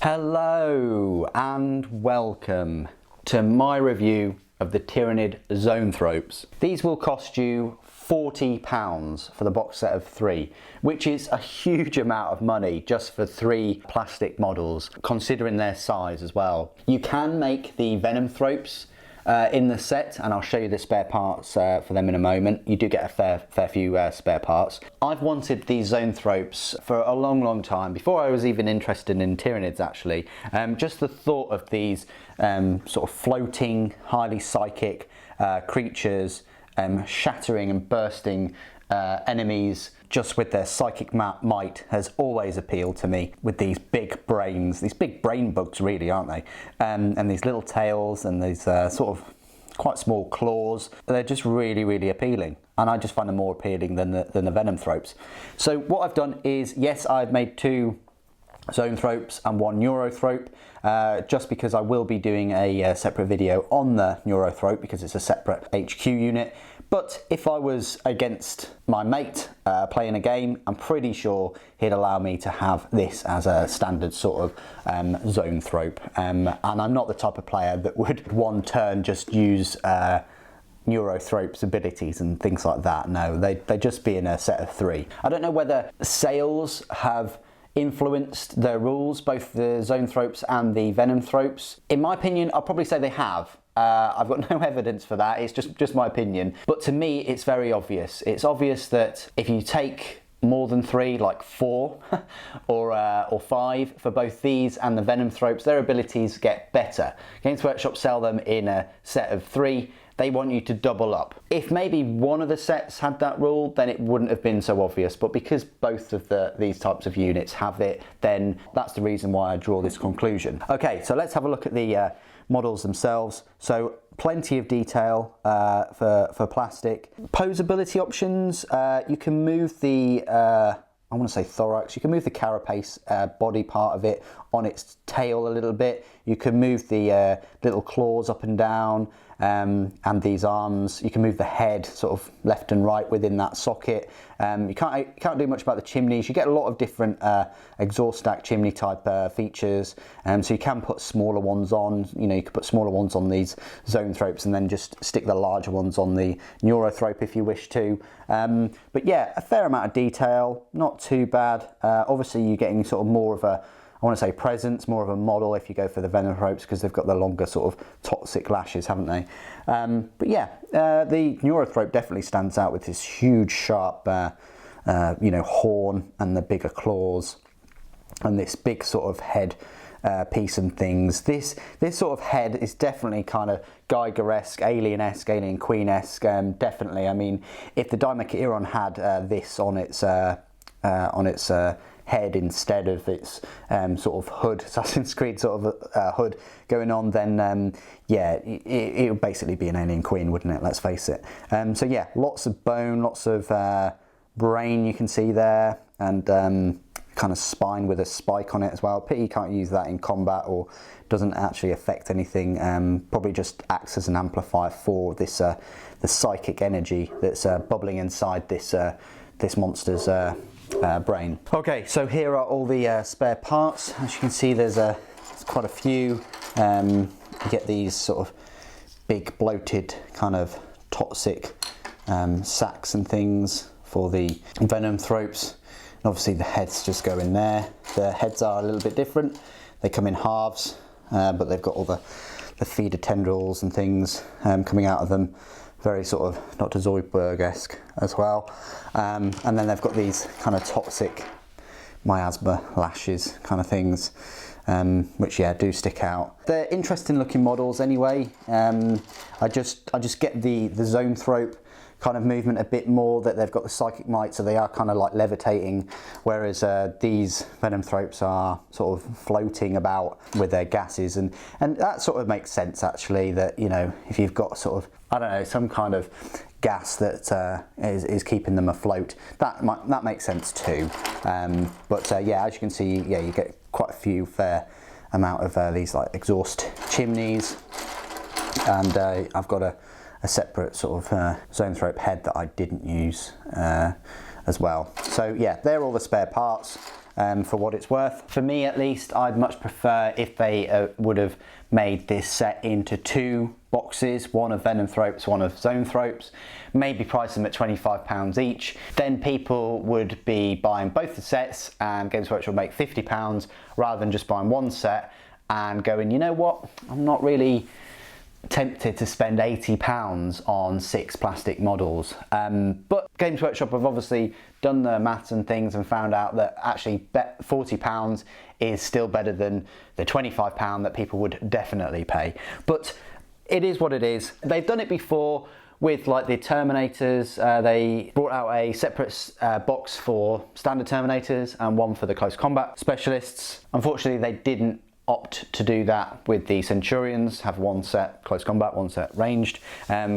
Hello and welcome to my review of the Tyrannid Zoanthropes. These will cost you £40 for the box set of 3, which is a huge amount of money just for 3 plastic models, considering their size as well. You can make the Zoanthropes in the set, and I'll show you the spare parts for them in a moment. You do get a fair few spare parts. I've wanted these Zoanthropes for a long time, before I was even interested in Tyrannids actually. Just the thought of these sort of floating, highly psychic creatures shattering and bursting enemies just with their psychic might has always appealed to me, with these big brains, these big brain bugs really, aren't they? And these little tails and these sort of quite small claws. They're just really appealing, and I just find them more appealing than the Zoanthropes. So what I've done is, yes, I've made 2 Zoanthropes and 1 Neurothrope, just because I will be doing a separate video on the Neurothrope because it's a separate HQ unit. But if I was against my mate playing a game, I'm pretty sure he'd allow me to have this as a standard sort of Zoanthrope. And I'm not the type of player that would one turn just use Neurothrope's abilities and things like that. No, they'd just be in a set of 3. I don't know whether sales have influenced their rules, both the Zoanthropes and the Zoanthropes. In my opinion, I'll probably say they have. I've got no evidence for that, it's just my opinion. But to me, it's very obvious. It's obvious that if you take more than 3, like 4 or 5 for both these and the Zoanthropes, their abilities get better. Games Workshop sell them in a set of 3. They want you to double up. If maybe one of the sets had that rule, then it wouldn't have been so obvious. But because both of these types of units have it, then that's the reason why I draw this conclusion. Okay, so let's have a look at the models themselves. So plenty of detail for plastic. Posability options, you can move the I want to say thorax, you can move the carapace body part of it on its tail a little bit. You can move the little claws up and down, and these arms. You can move the head sort of left and right within that socket. You can't do much about the chimneys. You get a lot of different exhaust stack chimney type features, so you can put smaller ones on. You know, you could put smaller ones on these Zoanthropes and then just stick the larger ones on the Neurothrope if you wish to. But yeah, a fair amount of detail, not too bad. Obviously you're getting sort of more of a, I want to say presence, more of a model if you go for the Zoanthropes, because they've got the longer sort of toxic lashes, haven't they? But yeah, the Neurothrope definitely stands out with this huge sharp you know, horn and the bigger claws and this big sort of head piece and things. This sort of head is definitely kind of Geiger-esque, Alien-esque, Alien Queen-esque, definitely. I mean, if the Dimacheron had this on its head instead of its sort of hood, Assassin's Creed sort of hood going on, then yeah, it would basically be an Alien Queen, wouldn't it? Let's face it. So yeah, lots of bone, lots of brain you can see there, and kind of spine with a spike on it as well. Pity you can't use that in combat, or doesn't actually affect anything. Probably just acts as an amplifier for this the psychic energy that's bubbling inside this monster's brain. Okay, so here are all the spare parts. As you can see, there's quite a few. You get these sort of big bloated kind of toxic sacks and things for the Zoanthropes. And obviously the heads just go in there. The heads are a little bit different. They come in halves, but they've got all the feeder tendrils and things coming out of them. Very sort of Dr. Zoidberg-esque as well. And then they've got these kind of toxic miasma lashes kind of things, which yeah, do stick out. They're interesting looking models anyway. I just get the Zoanthrope kind of movement a bit more, that they've got the psychic might, so they are kind of like levitating, whereas these Zoanthropes are sort of floating about with their gases, and that sort of makes sense actually, that, you know, if you've got sort of, I don't know, some kind of gas that is keeping them afloat, that makes sense too. But yeah, as you can see, yeah, you get quite a few fair amount of these like exhaust chimneys, and I've got a separate sort of Zoanthrope head that I didn't use as well. So yeah, they're all the spare parts. for what it's worth. For me at least, I'd much prefer if they would have made this set into 2 boxes, one of Venomthropes, one of Zoanthropes, maybe price them at £25 each. Then people would be buying both the sets and Games Workshop would make £50 rather than just buying one set and going, you know what, I'm not really tempted to spend £80 on 6 plastic models. But Games Workshop have obviously done the maths and things and found out that actually £40 is still better than the £25 that people would definitely pay. But it is what it is. They've done it before with like the Terminators. They brought out a separate box for standard Terminators and one for the close combat specialists. Unfortunately, they didn't opt to do that with the Centurions, have one set close combat, one set ranged,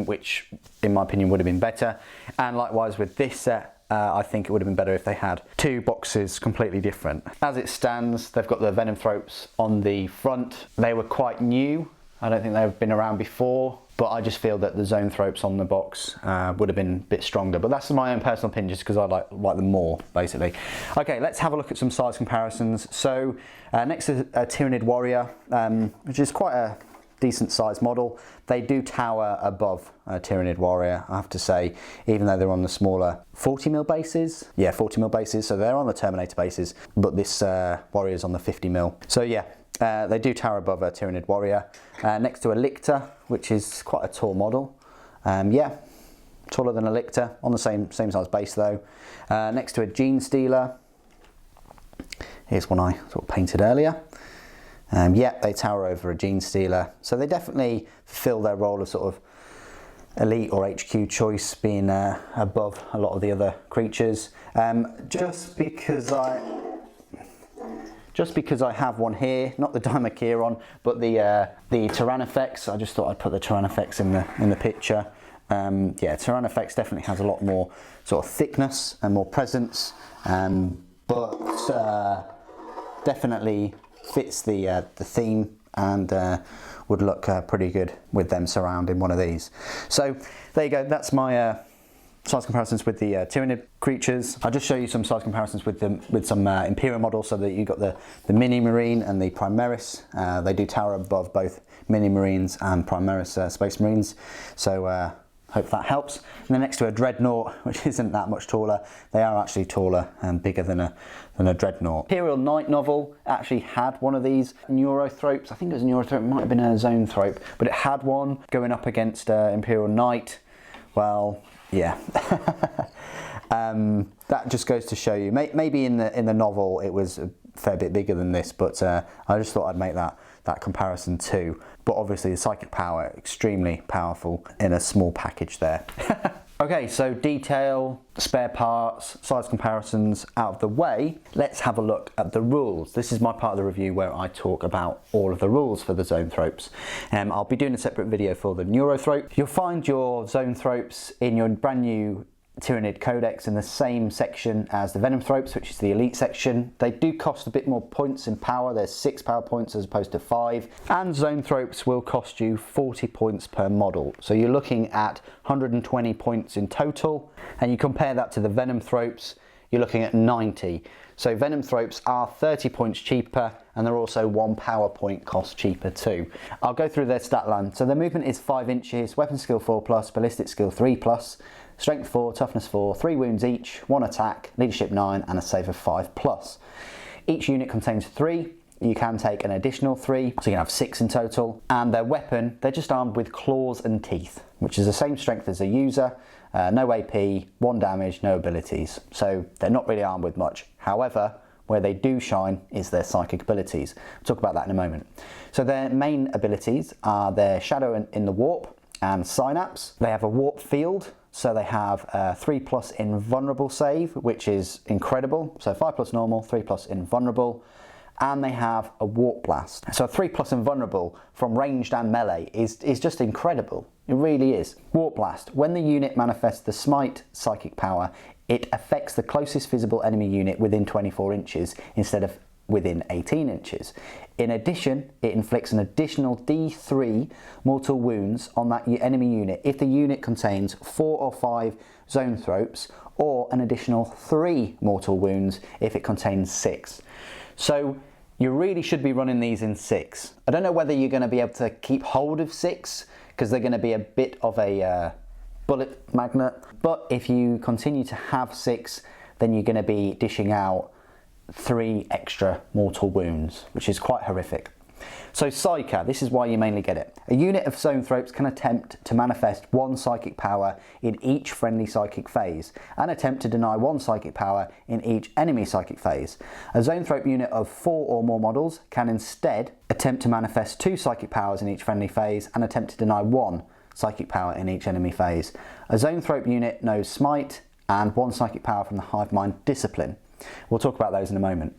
which in my opinion would have been better. And likewise with this set, I think it would have been better if they had 2 boxes completely different. As it stands, they've got the Venomthropes on the front. They were quite new. I don't think they've been around before, but I just feel that the Zoanthropes on the box would have been a bit stronger. But that's my own personal opinion, just because I like them more, basically. Okay, let's have a look at some size comparisons. So next is a Tyranid Warrior, which is quite a decent sized model. They do tower above a Tyranid Warrior, I have to say, even though they're on the smaller 40mm bases. Yeah, 40mm bases, so they're on the Terminator bases, but this Warrior's on the 50mm. So yeah, they do tower above a Tyranid Warrior. Next to a Lictor, which is quite a tall model. Yeah, taller than a Lictor, on the same size base though. Next to a Gene Stealer. Here's one I sort of painted earlier. Yeah, they tower over a Gene Stealer. So they definitely fulfill their role of sort of elite or HQ choice, being above a lot of the other creatures. Just because I have one here, not the Dimachieron, but the Tyrannofex. I just thought I'd put the Tyrannofex in the picture. Yeah, Tyrannofex definitely has a lot more sort of thickness and more presence, but definitely fits the theme and would look pretty good with them surrounding one of these. So there you go. That's my size comparisons with the Tyranid creatures. I'll just show you some size comparisons with some Imperial models, so that you've got the Mini Marine and the Primaris. They do tower above both Mini Marines and Primaris Space Marines, so hope that helps. And then next to a Dreadnought, which isn't that much taller. They are actually taller and bigger than a Dreadnought. Imperial Knight novel actually had one of these Neurothropes. I think it was a Neurothrope, it might have been a Zoanthrope, but it had one going up against Imperial Knight. Well, yeah. That just goes to show you, maybe in the novel it was a fair bit bigger than this, but I just thought I'd make that comparison too. But obviously the psychic power, extremely powerful in a small package there. Okay, so detail, spare parts, size comparisons out of the way, let's have a look at the rules. This is my part of the review where I talk about all of the rules for the Zoanthropes. I'll be doing a separate video for the Neurothrope. You'll find your Zoanthropes in your brand new Tyranid Codex in the same section as the Venomthropes, which is the elite section. They do cost a bit more points in power. There's 6 power points as opposed to 5, and Zoanthropes will cost you 40 points per model, so you're looking at 120 points in total. And you compare that to the Venomthropes, you're looking at 90. So Venomthropes are 30 points cheaper, and they're also 1 power point cost cheaper too. I'll go through their stat line. So their movement is 5 inches, weapon skill 4+, ballistic skill 3+, strength 4, toughness 4, 3 wounds each, 1 attack, leadership 9, and a save of 5+. Each unit contains 3. You can take an additional 3, so you can have 6 in total. And their weapon, they're just armed with claws and teeth, which is the same strength as a user. No AP, 1 damage, no abilities. So they're not really armed with much. However, where they do shine is their psychic abilities. We'll talk about that in a moment. So their main abilities are their Shadow in the Warp and Synapse. They have a Warp Field, so they have 3+ Invulnerable save, which is incredible. So 5+ normal, 3+ Invulnerable. And they have a Warp Blast. So 3+ Invulnerable from ranged and melee is just incredible. It really is. Warp Blast. When the unit manifests the Smite psychic power, it affects the closest visible enemy unit within 24 inches instead of within 18 inches. In addition, it inflicts an additional D3 mortal wounds on that enemy unit if the unit contains 4 or 5 Zoanthropes or an additional 3 mortal wounds if it contains 6. So you really should be running these in 6. I don't know whether you're going to be able to keep hold of 6 because they're going to be a bit of a bullet magnet, but if you continue to have 6, then you're going to be dishing out 3 extra mortal wounds, which is quite horrific. So Psyker, this is why you mainly get it. A unit of Zoanthropes can attempt to manifest 1 psychic power in each friendly psychic phase, and attempt to deny 1 psychic power in each enemy psychic phase. A Zoanthrope unit of 4 or more models can instead attempt to manifest 2 psychic powers in each friendly phase, and attempt to deny 1 psychic power in each enemy phase. A Zoanthrope unit knows Smite and 1 psychic power from the Hive Mind Discipline. We'll talk about those in a moment.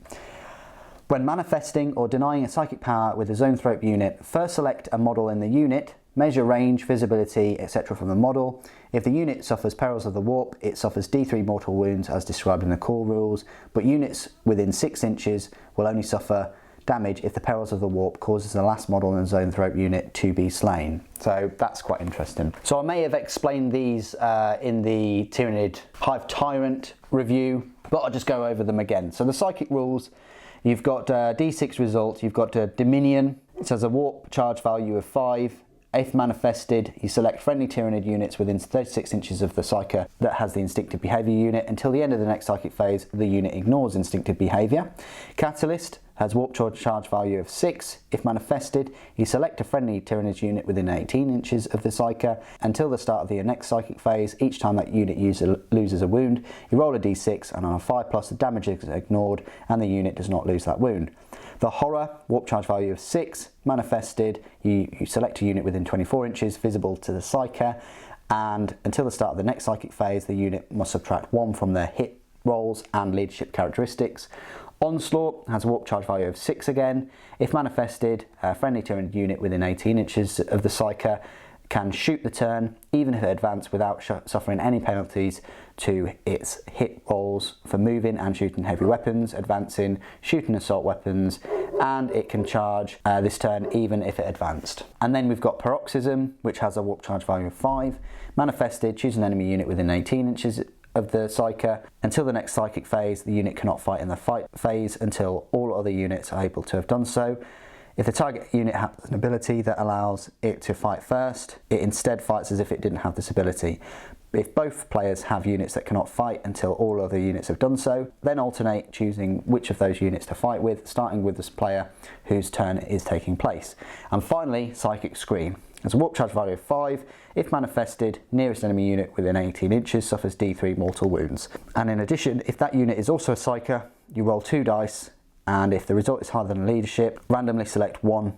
When manifesting or denying a psychic power with a Zoanthrope unit, first select a model in the unit, measure range, visibility, etc. from the model. If the unit suffers perils of the warp, it suffers D3 mortal wounds as described in the core rules, but units within 6 inches will only suffer damage if the perils of the warp causes the last model in the Zoanthrope unit to be slain. So that's quite interesting. So I may have explained these in the Tyranid Hive Tyrant review, but I'll just go over them again. So the psychic rules: you've got D6 result, you've got Dominion. It has a warp charge value of 5. If manifested, you select friendly Tyranid units within 36 inches of the Psyker that has the instinctive behaviour unit. Until the end of the next psychic phase, the unit ignores instinctive behaviour. Catalyst has warp charge value of 6. If manifested, you select a friendly Tyranid unit within 18 inches of the Psyker. Until the start of the next psychic phase, each time that unit loses a wound, you roll a d6, and on a 5+, the damage is ignored and the unit does not lose that wound. The Horror, warp charge value of 6, manifested, you select a unit within 24 inches visible to the Psyker, and until the start of the next psychic phase, the unit must subtract 1 from their hit rolls and leadership characteristics. Onslaught has a warp charge value of 6 again. If manifested, a friendly Tyranid unit within 18 inches of the Psyker can shoot the turn, even if it advances without suffering any penalties to its hit rolls for moving and shooting heavy weapons, advancing, shooting assault weapons, and it can charge this turn even if it advanced. And then we've got Paroxysm, which has a warp charge value of 5. Manifested, choose an enemy unit within 18 inches of the Psyker. Until the next psychic phase, the unit cannot fight in the fight phase until all other units are able to have done so. If the target unit has an ability that allows it to fight first, it instead fights as if it didn't have this ability. If both players have units that cannot fight until all other units have done so, then alternate choosing which of those units to fight with, starting with this player whose turn is taking place. And finally, Psychic Scream. There's a warp charge value of 5. If manifested, nearest enemy unit within 18 inches suffers D3 mortal wounds. And in addition, if that unit is also a Psyker, you roll 2 dice, and if the result is higher than leadership, randomly select 1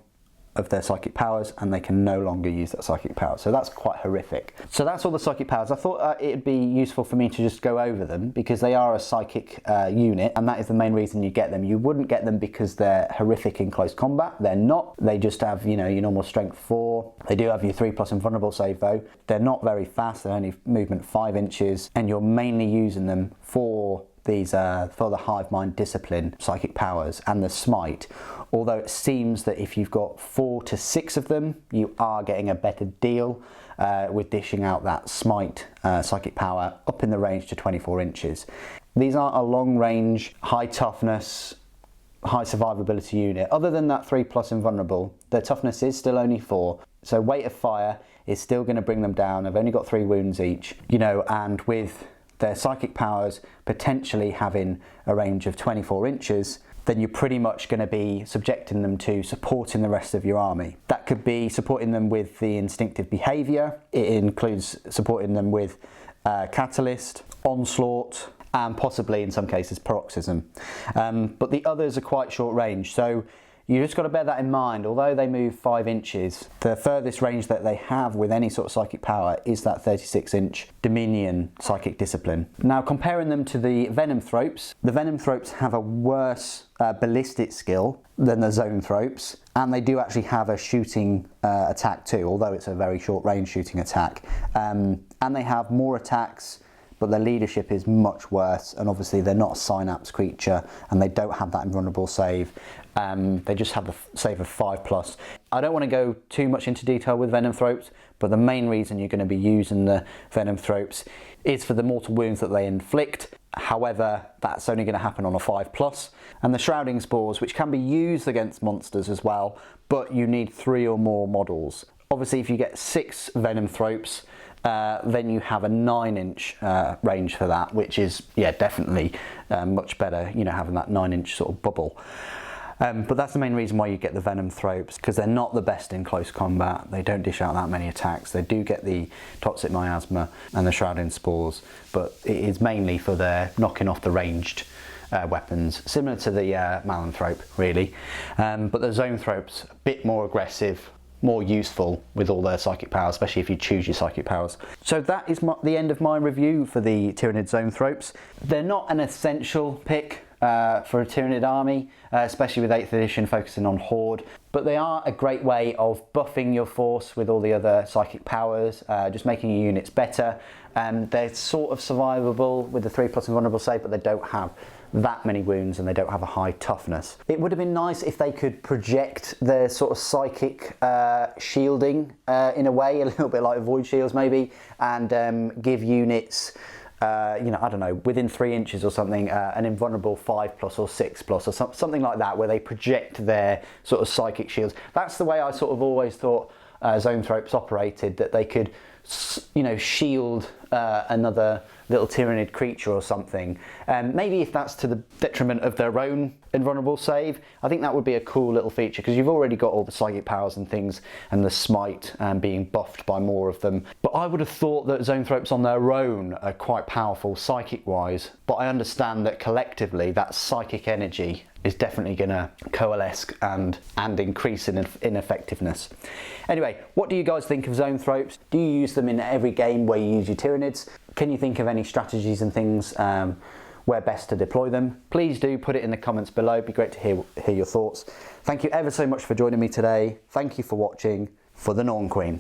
of their psychic powers and they can no longer use that psychic power. So that's quite horrific. So that's all the psychic powers. I thought it'd be useful for me to just go over them because they are a psychic unit, and that is the main reason you get them. You wouldn't get them because they're horrific in close combat. They're not. They just have, you know, your normal strength 4. They do have your 3+ invulnerable save though. They're not very fast. They're only movement 5 inches, and you're mainly using them for these for the Hive Mind Discipline psychic powers and the Smite. Although it seems that if you've got 4 to 6 of them, you are getting a better deal with dishing out that Smite psychic power up in the range to 24 inches. These aren't a long range, high toughness, high survivability unit. Other than that 3+ invulnerable, their toughness is still only 4. So weight of fire is still going to bring them down. They've only got 3 wounds each, you know, and with their psychic powers potentially having a range of 24 inches, then you're pretty much going to be subjecting them to supporting the rest of your army. That could be supporting them with the instinctive behaviour. It includes supporting them with Catalyst, Onslaught, and possibly in some cases Paroxysm. But the others are quite short range, so you just got to bear that in mind. Although they move 5 inches, the furthest range that they have with any sort of psychic power is that 36-inch Dominion psychic discipline. Now, comparing them to the Venomthropes, the Venomthropes have a worse ballistic skill than the Zoanthropes, and they do actually have a shooting attack too, although it's a very short range shooting attack. And they have more attacks, but their leadership is much worse, and obviously they're not a synapse creature and they don't have that invulnerable save. They just have the save of 5+. I don't want to go too much into detail with Zoanthropes, but the main reason you're going to be using the Zoanthropes is for the mortal wounds that they inflict. However, that's only going to happen on a 5+. And the shrouding spores, which can be used against monsters as well, but you need 3 or more models. Obviously, if you get 6 Zoanthropes, then you have a 9-inch range for that, which is, yeah, definitely much better, you know, having that 9-inch sort of bubble. But that's the main reason why you get the Zoanthropes, because they're not the best in close combat. They don't dish out that many attacks. They do get the toxic miasma and the shrouding spores, but it is mainly for their knocking off the ranged weapons, similar to the Malanthrope, really. But the Zoanthropes, a bit more aggressive, more useful with all their psychic powers, especially if you choose your psychic powers. So that is the end of my review for the Tyranid Zoanthropes. They're not an essential pick for a Tyranid army, especially with 8th edition focusing on Horde, but they are a great way of buffing your force with all the other psychic powers, just making your units better. They're sort of survivable with the 3+ invulnerable save, but they don't have that many wounds and they don't have a high toughness. It would have been nice if they could project their sort of psychic shielding in a way, a little bit like void shields maybe, and give units, you know, I don't know, within 3 inches or something, an invulnerable 5+ or 6+ or something like that, where they project their sort of psychic shields. That's the way I sort of always thought Zoanthropes operated, that they could, you know, shield another little Tyranid creature or something. Maybe if that's to the detriment of their own invulnerable save, I think that would be a cool little feature, because you've already got all the psychic powers and things and the smite being buffed by more of them. But I would have thought that Zoanthropes on their own are quite powerful psychic wise, but I understand that collectively that psychic energy is definitely going to coalesce and increase in effectiveness. Anyway, what do you guys think of Zoanthropes? Do you use them in every game where you use your Tyranids? Can you think of any strategies and things where best to deploy them? Please do put it in the comments below. It'd be great to hear your thoughts. Thank you ever so much for joining me today. Thank you for watching. For the Norn Queen.